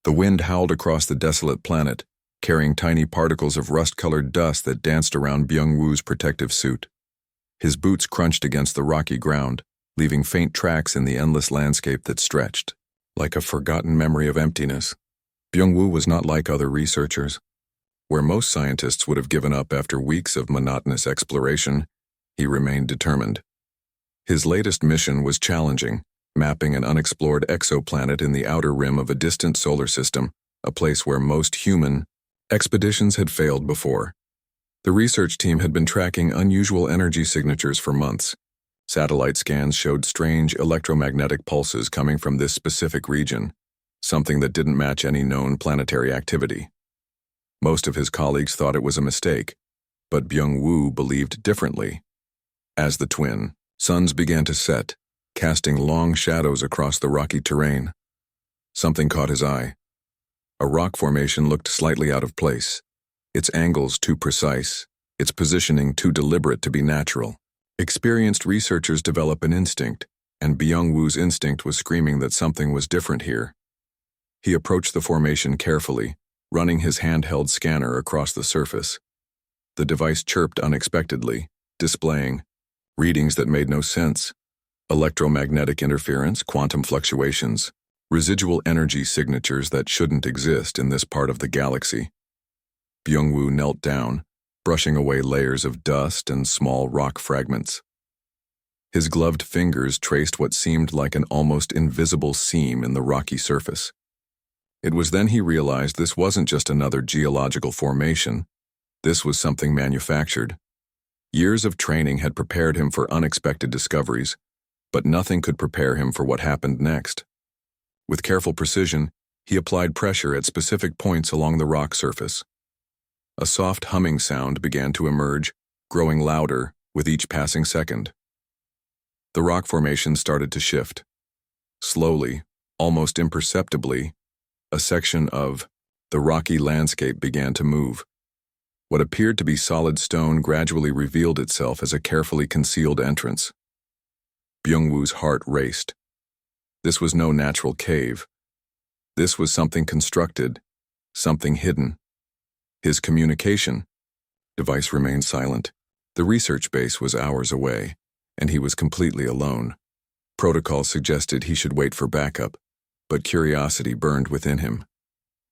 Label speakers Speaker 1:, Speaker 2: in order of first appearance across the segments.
Speaker 1: The wind howled across the desolate planet, carrying tiny particles of rust-colored dust that danced around Byung-woo's protective suit. His boots crunched against the rocky ground, leaving faint tracks in the endless landscape that stretched, like a forgotten memory of emptiness. Byung-woo was not like other researchers. Where most scientists would have given up after weeks of monotonous exploration, he remained determined. His latest mission was challenging, mapping an unexplored exoplanet in the outer rim of a distant solar system, a place where most human expeditions had failed before. The research team had been tracking unusual energy signatures for months. Satellite scans showed strange electromagnetic pulses coming from this specific region, something that didn't match any known planetary activity. Most of his colleagues thought it was a mistake, but Byung-woo believed differently. As the twin suns began to set, casting long shadows across the rocky terrain, something caught his eye. A rock formation looked slightly out of place, its angles too precise, its positioning too deliberate to be natural. Experienced researchers develop an instinct, and Byung-woo's instinct was screaming that something was different here. He approached the formation carefully, running his handheld scanner across the surface. The device chirped unexpectedly, displaying readings that made no sense. Electromagnetic interference, quantum fluctuations, residual energy signatures that shouldn't exist in this part of the galaxy. Byung-woo knelt down, brushing away layers of dust and small rock fragments. His gloved fingers traced what seemed like an almost invisible seam in the rocky surface. It was then he realized this wasn't just another geological formation. This was something manufactured. Years of training had prepared him for unexpected discoveries, but nothing could prepare him for what happened next. With careful precision, he applied pressure at specific points along the rock surface. A soft humming sound began to emerge, growing louder with each passing second. The rock formation started to shift. Slowly, almost imperceptibly, a section of the rocky landscape began to move. What appeared to be solid stone gradually revealed itself as a carefully concealed entrance. Byung-woo's heart raced. This was no natural cave. This was something constructed, something hidden. His communication device remained silent. The research base was hours away, and he was completely alone. Protocol suggested he should wait for backup, but curiosity burned within him.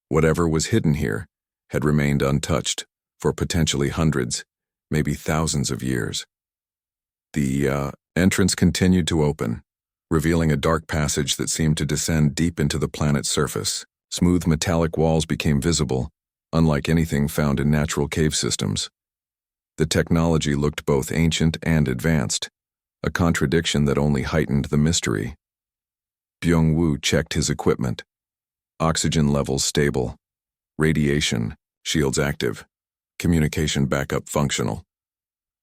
Speaker 1: Whatever was hidden here had remained untouched for potentially hundreds, maybe thousands of years. The entrance continued to open, revealing a dark passage that seemed to descend deep into the planet's surface. Smooth metallic walls became visible, unlike anything found in natural cave systems. The technology looked both ancient and advanced, a contradiction that only heightened the mystery. Byung-woo checked his equipment. Oxygen levels stable. Radiation shields active. Communication backup functional.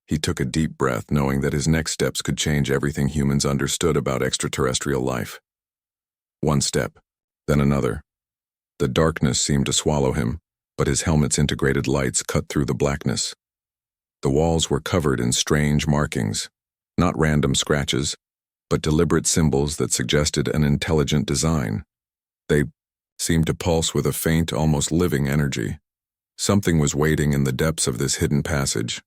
Speaker 1: He took a deep breath, knowing that his next steps could change everything humans understood about extraterrestrial life. One step, then another. The darkness seemed to swallow him, but his helmet's integrated lights cut through the blackness. The walls were covered in strange markings, not random scratches, but deliberate symbols that suggested an intelligent design. They seemed to pulse with a faint, almost living energy. Something was waiting in the depths of this hidden passage,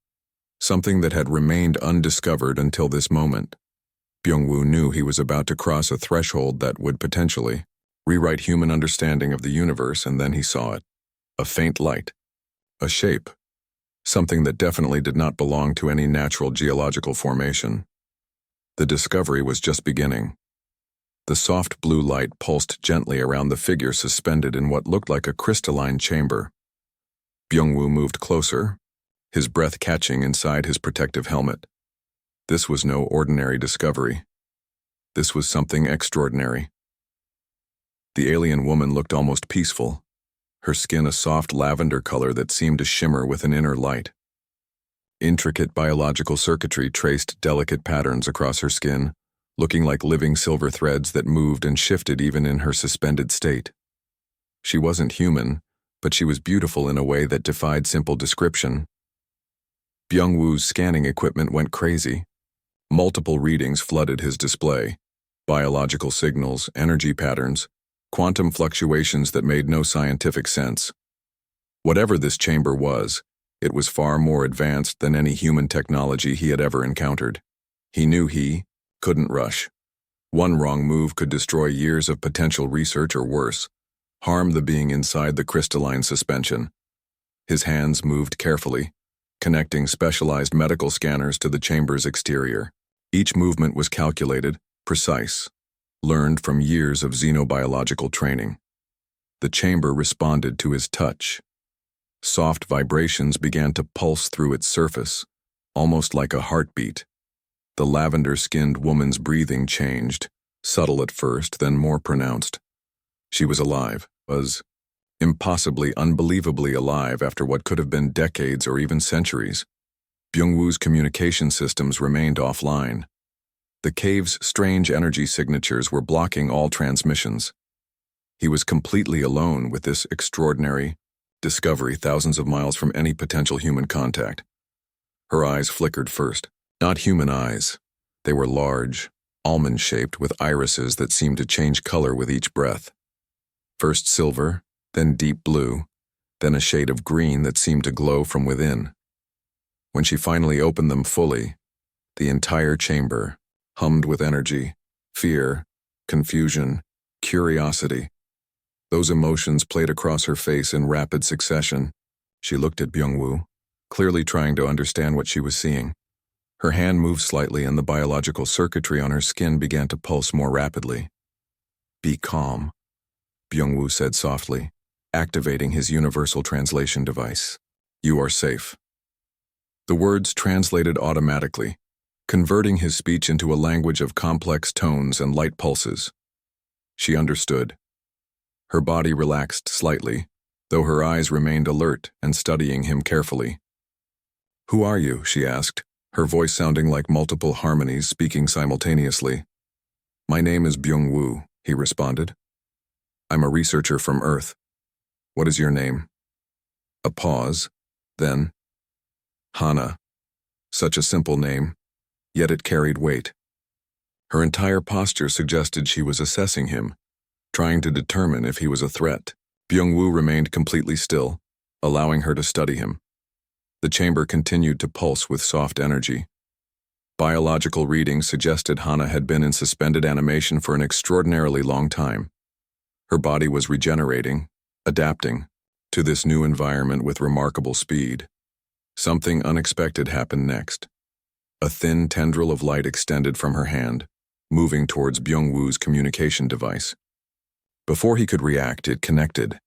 Speaker 1: something that had remained undiscovered until this moment. Byung-woo knew he was about to cross a threshold that would potentially rewrite human understanding of the universe, and then he saw it. A faint light. A shape. Something that definitely did not belong to any natural geological formation. The discovery was just beginning. The soft blue light pulsed gently around the figure suspended in what looked like a crystalline chamber. Byung-woo moved closer, his breath catching inside his protective helmet. This was no ordinary discovery. This was something extraordinary. The alien woman looked almost peaceful, her skin a soft lavender color that seemed to shimmer with an inner light. Intricate biological circuitry traced delicate patterns across her skin, looking like living silver threads that moved and shifted even in her suspended state. She wasn't human, but she was beautiful in a way that defied simple description. Byung-woo's scanning equipment went crazy. Multiple readings flooded his display: biological signals, energy patterns, quantum fluctuations that made no scientific sense. Whatever this chamber was, it was far more advanced than any human technology he had ever encountered. He knew he couldn't rush. One wrong move could destroy years of potential research or worse, harm the being inside the crystalline suspension. His hands moved carefully, connecting specialized medical scanners to the chamber's exterior. Each movement was calculated, precise, learned from years of xenobiological training. The chamber responded to his touch. Soft vibrations began to pulse through its surface, almost like a heartbeat. The lavender-skinned woman's breathing changed, subtle at first, then more pronounced. She was alive, was impossibly, unbelievably alive after what could have been decades or even centuries. Byung-woo's communication systems remained offline. The cave's strange energy signatures were blocking all transmissions. He was completely alone with this extraordinary discovery thousands of miles from any potential human contact. Her eyes flickered first. Not human eyes. They were large, almond-shaped with irises that seemed to change color with each breath. First silver, then deep blue, then a shade of green that seemed to glow from within. When she finally opened them fully, the entire chamber hummed with energy, fear, confusion, curiosity. Those emotions played across her face in rapid succession. She looked at Byung-woo, clearly trying to understand what she was seeing. Her hand moved slightly and the biological circuitry on her skin began to pulse more rapidly. "Be calm," Byung-woo said softly, activating his universal translation device. "You are safe." The words translated automatically, converting his speech into a language of complex tones and light pulses. She understood. Her body relaxed slightly, though her eyes remained alert and studying him carefully. "Who are you?" she asked, her voice sounding like multiple harmonies speaking simultaneously. "My name is Byung-woo," he responded. "I'm a researcher from Earth. What is your name?" A pause, then, "Hana." Such a simple name, yet it carried weight. Her entire posture suggested she was assessing him, trying to determine if he was a threat. Byung-woo remained completely still, allowing her to study him. The chamber continued to pulse with soft energy. Biological readings suggested Hana had been in suspended animation for an extraordinarily long time. Her body was regenerating, adapting to this new environment with remarkable speed. Something unexpected happened next. A thin tendril of light extended from her hand, moving towards Byung-woo's communication device. Before he could react, it connected,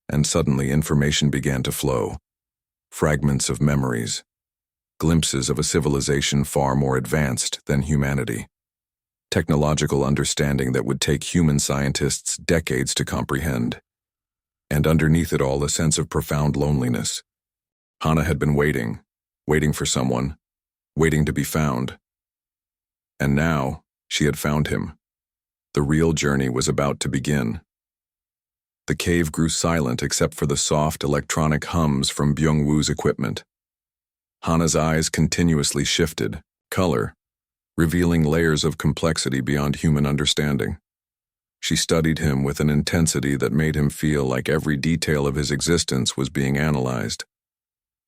Speaker 1: and suddenly information began to flow. Fragments of memories, glimpses of a civilization far more advanced than humanity. Technological understanding that would take human scientists decades to comprehend. And underneath it all, a sense of profound loneliness. Hana had been waiting for someone, waiting to be found. And now, she had found him. The real journey was about to begin. The cave grew silent except for the soft electronic hums from Byung-woo's equipment. Hana's eyes continuously shifted, color, revealing layers of complexity beyond human understanding. She studied him with an intensity that made him feel like every detail of his existence was being analyzed.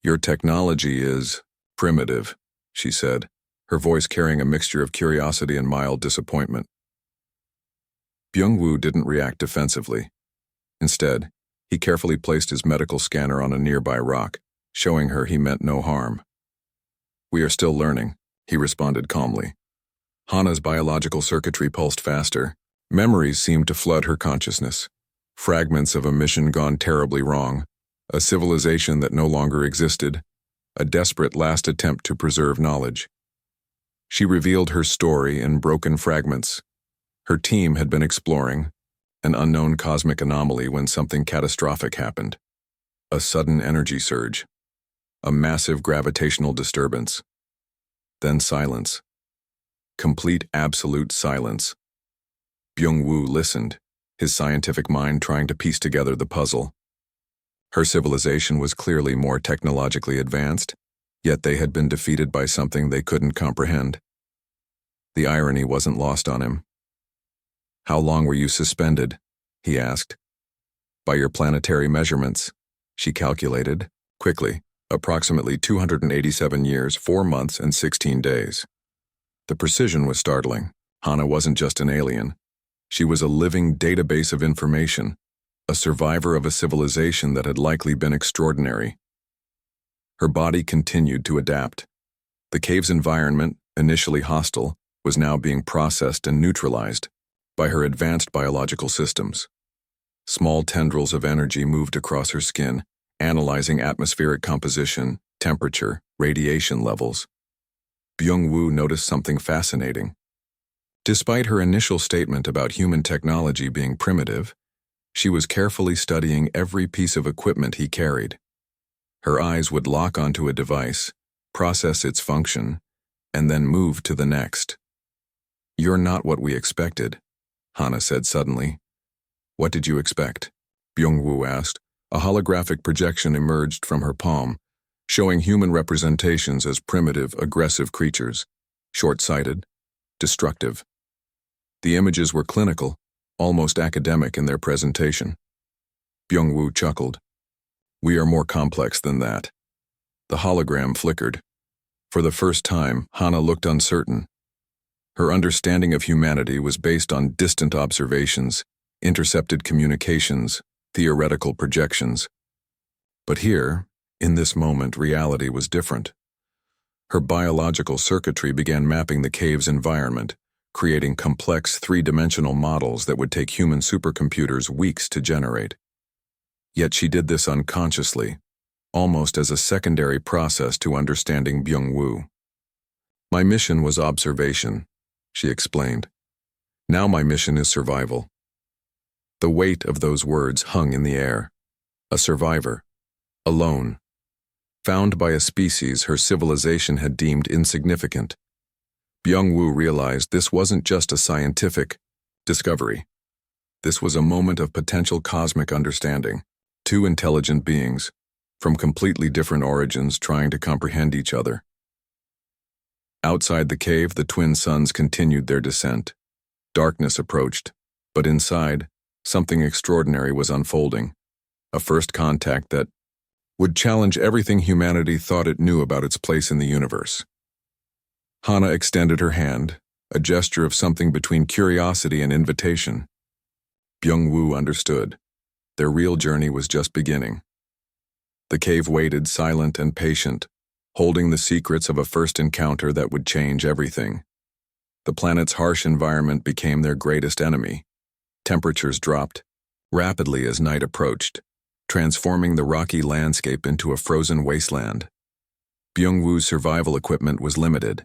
Speaker 1: "Your technology is primitive," she said, her voice carrying a mixture of curiosity and mild disappointment. Byung-woo didn't react defensively. Instead, he carefully placed his medical scanner on a nearby rock, showing her he meant no harm. "We are still learning," he responded calmly. Hana's biological circuitry pulsed faster. Memories seemed to flood her consciousness. Fragments of a mission gone terribly wrong, a civilization that no longer existed, a desperate last attempt to preserve knowledge. She revealed her story in broken fragments. Her team had been exploring an unknown cosmic anomaly when something catastrophic happened. A sudden energy surge. A massive gravitational disturbance. Then silence. Complete absolute silence. Byung-woo listened, his scientific mind trying to piece together the puzzle. Her civilization was clearly more technologically advanced, yet they had been defeated by something they couldn't comprehend. The irony wasn't lost on him. "How long were you suspended?" he asked. By your planetary measurements, she calculated, quickly, approximately 287 years, 4 months, and 16 days. The precision was startling. Hana wasn't just an alien. She was a living database of information, a survivor of a civilization that had likely been extraordinary. Her body continued to adapt. The cave's environment, initially hostile, was now being processed and neutralized by her advanced biological systems. Small tendrils of energy moved across her skin, analyzing atmospheric composition, temperature, radiation levels. Byung-woo noticed something fascinating. Despite her initial statement about human technology being primitive, she was carefully studying every piece of equipment he carried. Her eyes would lock onto a device, process its function, and then move to the next. "You're not what we expected," Hana said suddenly. "What did you expect?" Byung-woo asked. A holographic projection emerged from her palm, showing human representations as primitive, aggressive creatures, short-sighted, destructive. The images were clinical, almost academic in their presentation. Byung-woo chuckled. "We are more complex than that." The hologram flickered. For the first time, Hana looked uncertain. Her understanding of humanity was based on distant observations, intercepted communications, theoretical projections. But here, in this moment, reality was different. Her biological circuitry began mapping the cave's environment, creating complex three-dimensional models that would take human supercomputers weeks to generate. Yet she did this unconsciously, almost as a secondary process to understanding Byung-woo. "My mission was observation," she explained. "Now my mission is survival." The weight of those words hung in the air. A survivor, alone, found by a species her civilization had deemed insignificant. Byung-woo realized this wasn't just a scientific discovery. This was a moment of potential cosmic understanding. Two intelligent beings, from completely different origins, trying to comprehend each other. Outside the cave, the twin suns continued their descent. Darkness approached, but inside, something extraordinary was unfolding. A first contact that would challenge everything humanity thought it knew about its place in the universe. Hana extended her hand, a gesture of something between curiosity and invitation. Byung-woo understood. Their real journey was just beginning. The cave waited, silent and patient, holding the secrets of a first encounter that would change everything. The planet's harsh environment became their greatest enemy. Temperatures dropped rapidly as night approached, transforming the rocky landscape into a frozen wasteland. Byung-woo's survival equipment was limited,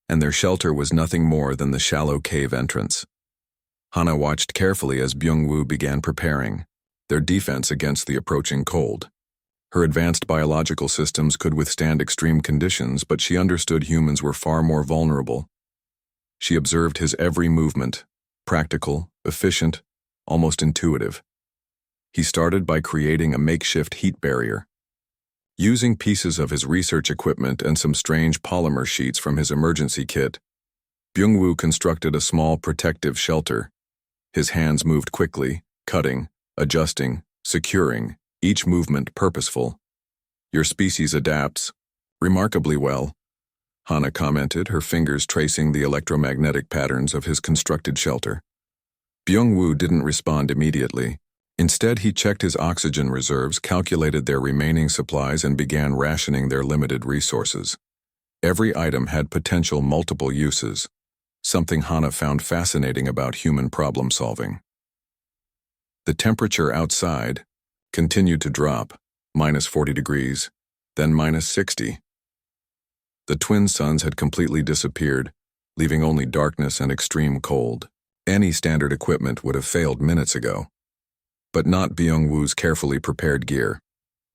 Speaker 1: and their shelter was nothing more than the shallow cave entrance. Hana watched carefully as Byung-woo began preparing their defense against the approaching cold. Her advanced biological systems could withstand extreme conditions, but she understood humans were far more vulnerable. She observed his every movement, practical, efficient, almost intuitive. He started by creating a makeshift heat barrier. Using pieces of his research equipment and some strange polymer sheets from his emergency kit, Byung-woo constructed a small protective shelter. His hands moved quickly, cutting, adjusting, securing, each movement purposeful. "Your species adapts remarkably well," Hana commented, her fingers tracing the electromagnetic patterns of his constructed shelter. Byung-woo didn't respond immediately. Instead, he checked his oxygen reserves, calculated their remaining supplies, and began rationing their limited resources. Every item had potential multiple uses, something Hana found fascinating about human problem-solving. The temperature outside continued to drop, -40 degrees, then -60. The twin suns had completely disappeared, leaving only darkness and extreme cold. Any standard equipment would have failed minutes ago. But not Byung-woo's carefully prepared gear.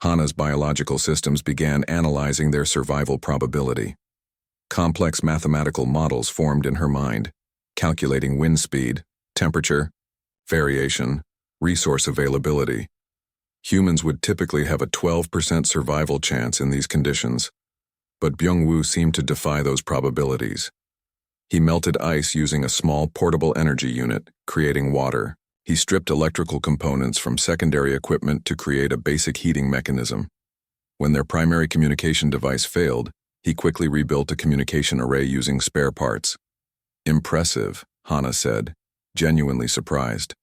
Speaker 1: Hana's biological systems began analyzing their survival probability. Complex mathematical models formed in her mind, calculating wind speed, temperature, variation, resource availability. Humans would typically have a 12% survival chance in these conditions, but Byung-woo seemed to defy those probabilities. He melted ice using a small portable energy unit, creating water, He stripped electrical components from secondary equipment to create a basic heating mechanism. When their primary communication device failed, he quickly rebuilt a communication array using spare parts. Impressive, Hana said, genuinely surprised.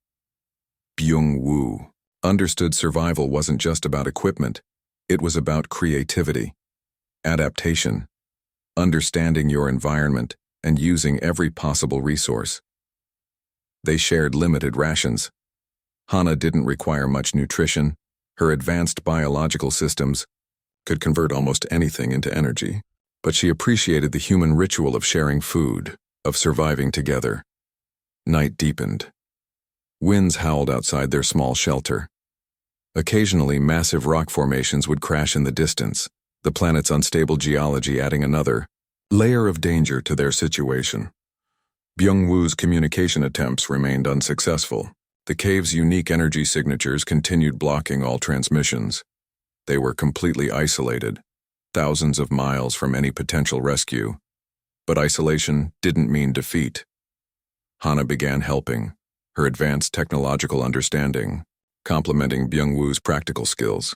Speaker 1: Byung-woo understood survival wasn't just about equipment, it was about creativity, adaptation, understanding your environment, and using every possible resource. They shared limited rations. Hana didn't require much nutrition. Her advanced biological systems could convert almost anything into energy. But she appreciated the human ritual of sharing food, of surviving together. Night deepened. Winds howled outside their small shelter. Occasionally, massive rock formations would crash in the distance, the planet's unstable geology adding another layer of danger to their situation. Byung-woo's communication attempts remained unsuccessful. The cave's unique energy signatures continued blocking all transmissions. They were completely isolated, thousands of miles from any potential rescue. But isolation didn't mean defeat. Hana began helping, her advanced technological understanding complementing Byung-woo's practical skills.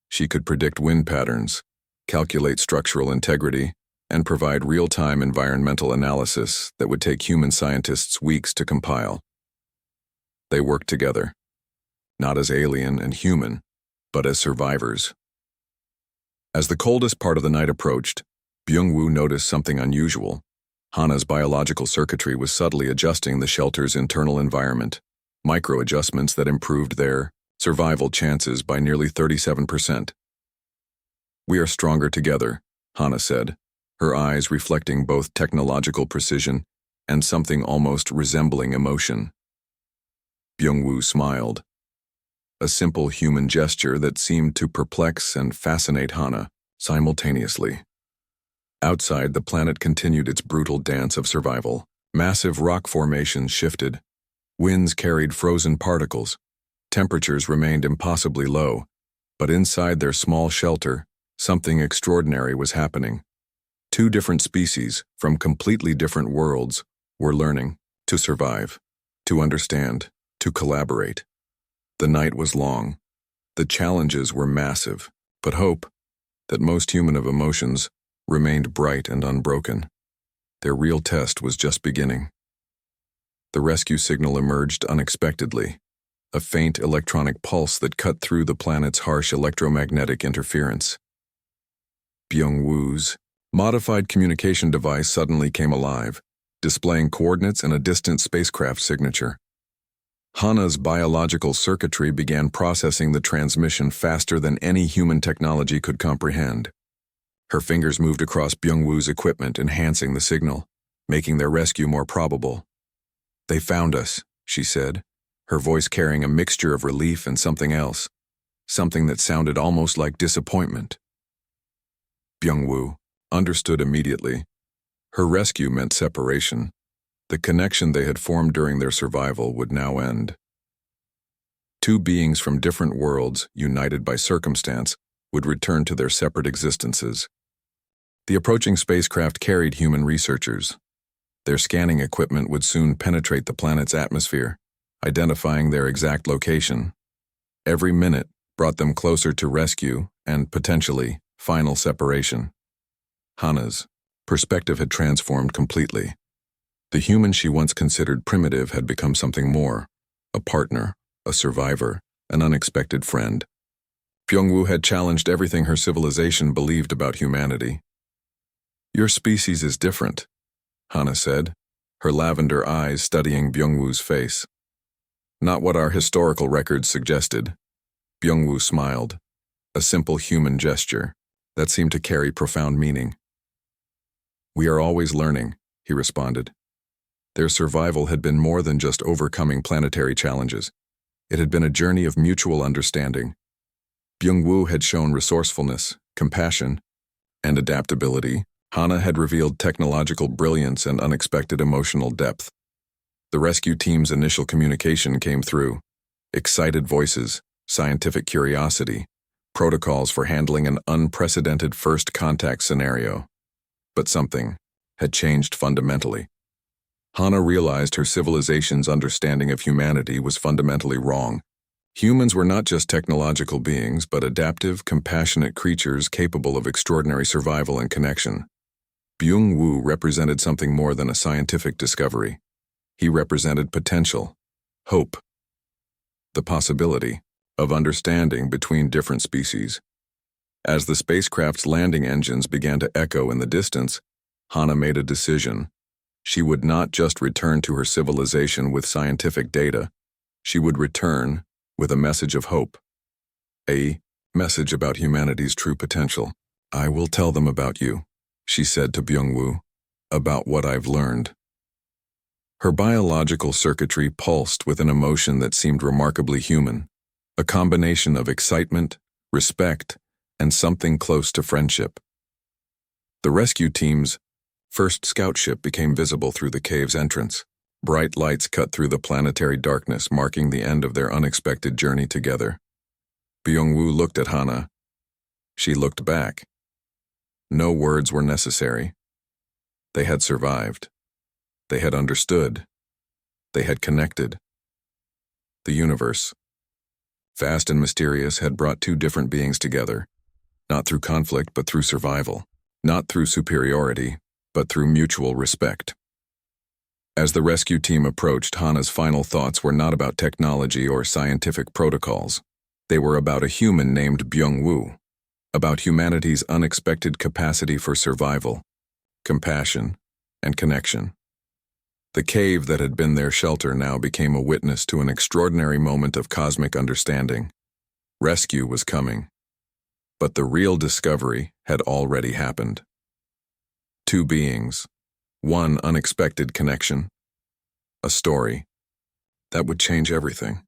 Speaker 1: She could predict wind patterns, calculate structural integrity, and provide real-time environmental analysis that would take human scientists weeks to compile. They worked together, not as alien and human, but as survivors. As the coldest part of the night approached, Byung-woo noticed something unusual. Hana's biological circuitry was subtly adjusting the shelter's internal environment, micro-adjustments that improved their survival chances by nearly 37%. "We are stronger together," Hana said, her eyes reflecting both technological precision and something almost resembling emotion. Byung-woo smiled, a simple human gesture that seemed to perplex and fascinate Hana simultaneously. Outside, the planet continued its brutal dance of survival. Massive rock formations shifted. Winds carried frozen particles. Temperatures remained impossibly low, but inside their small shelter, something extraordinary was happening. Two different species from completely different worlds were learning to survive, to understand, to collaborate. The night was long. The challenges were massive, but hope, that most human of emotions, remained bright and unbroken. Their real test was just beginning. The rescue signal emerged unexpectedly, a faint electronic pulse that cut through the planet's harsh electromagnetic interference. Byung-woo's modified communication device suddenly came alive, displaying coordinates and a distant spacecraft signature. Hana's biological circuitry began processing the transmission faster than any human technology could comprehend. Her fingers moved across Byung-woo's equipment, enhancing the signal, making their rescue more probable. "They found us," she said, her voice carrying a mixture of relief and something else, something that sounded almost like disappointment. Byung-woo understood immediately. Her rescue meant separation. The connection they had formed during their survival would now end. Two beings from different worlds, united by circumstance, would return to their separate existences. The approaching spacecraft carried human researchers. Their scanning equipment would soon penetrate the planet's atmosphere, identifying their exact location. Every minute brought them closer to rescue and, potentially, final separation. Hana's perspective had transformed completely. The human she once considered primitive had become something more, a partner, a survivor, an unexpected friend. Byung-woo had challenged everything her civilization believed about humanity. "Your species is different," Hana said, her lavender eyes studying Byung-woo's face. "Not what our historical records suggested." Byung-woo smiled, a simple human gesture that seemed to carry profound meaning. "We are always learning," he responded. Their survival had been more than just overcoming planetary challenges. It had been a journey of mutual understanding. Byung-woo had shown resourcefulness, compassion, and adaptability. Hana had revealed technological brilliance and unexpected emotional depth. The rescue team's initial communication came through: excited voices, scientific curiosity, protocols for handling an unprecedented first contact scenario. But something had changed fundamentally. Hana realized her civilization's understanding of humanity was fundamentally wrong. Humans were not just technological beings, but adaptive, compassionate creatures capable of extraordinary survival and connection. Byung-woo represented something more than a scientific discovery. He represented potential, hope, the possibility of understanding between different species. As the spacecraft's landing engines began to echo in the distance, Hana made a decision. She would not just return to her civilization with scientific data. She would return with a message of hope. A message about humanity's true potential. "I will tell them about you," she said to Byung-woo, "about what I've learned." Her biological circuitry pulsed with an emotion that seemed remarkably human, a combination of excitement, respect, and something close to friendship. The rescue team's first scout ship became visible through the cave's entrance. Bright lights cut through the planetary darkness, marking the end of their unexpected journey together. Byung-woo looked at Hana. She looked back. No words were necessary. They had survived. They had understood. They had connected. The universe, vast and mysterious, had brought two different beings together, not through conflict but through survival, not through superiority, but through mutual respect. As the rescue team approached, Hana's final thoughts were not about technology or scientific protocols. They were about a human named Byung-woo, about humanity's unexpected capacity for survival, compassion, and connection. The cave that had been their shelter now became a witness to an extraordinary moment of cosmic understanding. Rescue was coming, but the real discovery had already happened. Two beings, one unexpected connection, a story that would change everything.